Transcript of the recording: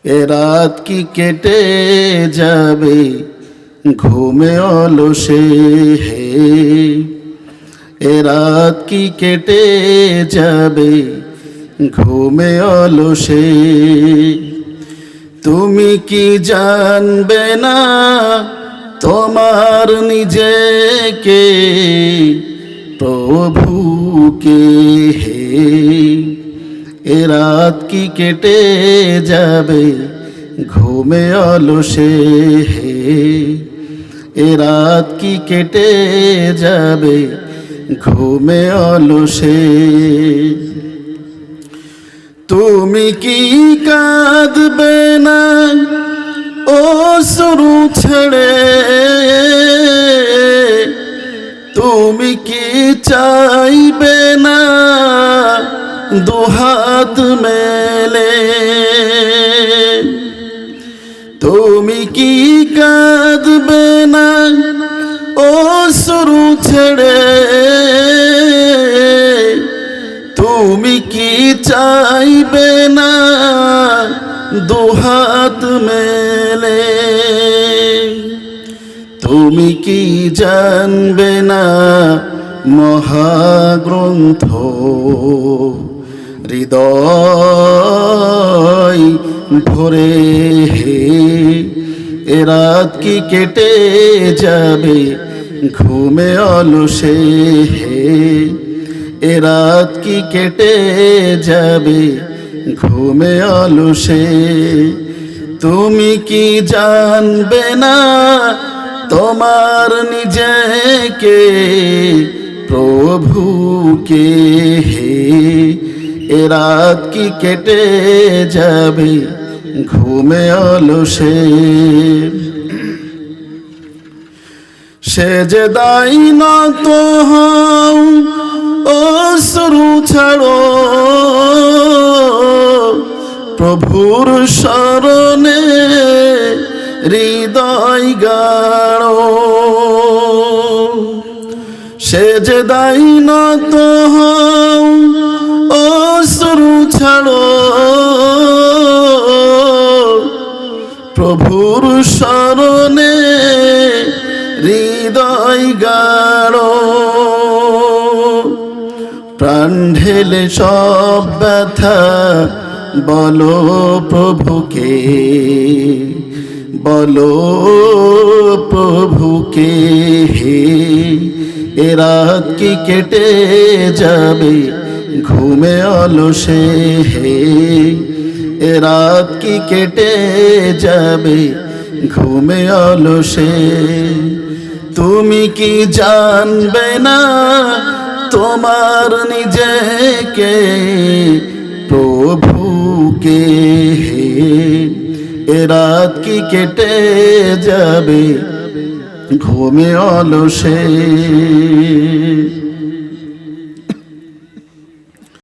এ রাত কি কেটে যাবে ঘুমে অলসে হে, এ রাত কি কেটে যাবে ঘুমে অলসে। তুমি কি জানবে না তোমার নিজেকে প্রভুকে হে, এ রাত কি কেটে যাবে ঘুমে অলসে হে, এ রাত কি কেটে যাবে ঘুমে অলসে। তুমি কি কাঁদবে না অশ্রু ছেড়ে, তুমি কি চাইবে না দুহাত মেলে, তুমি কি কাঁদবে না অশ্রু ছেড়ে, তুমি কি চাইবে না দুহাত মেলে, তুমি কি জানবে না মহাগ্রন্থ হৃদয় ভরে হে, এ রাত কি কেটে যাবে ঘুমে অলসে হে, এ রাত কি কেটে যাবে ঘুমে অলসে। তুমি কি জানবে না তোমার নিজেকে প্রভুকে হে, এ রাত কি কেটে যাবে ঘুমে অলসে। সেজে দাই না তো হও অশ্রু ছাড়ো, প্রভুর শরণে হৃদয় গাড়ো, সেজে দাই না তো হও অশ্রু ছাড়ো, প্রভুর শরণে হৃদয় গাড়ো, প্রাণ ঢেলে সব ব্যথা বলো প্রভুকে, বলো প্রভুকে হে, এ রাত কি কেটে যাবে ঘুমে অলসে হে, এ রাত কি কেটে যাবে ঘুমে অলসে। তুমি কি জানবে না তোমার নিজেকে প্রভুকে হে, এ রাত কি কেটে যাবে ঘুমে অলসে।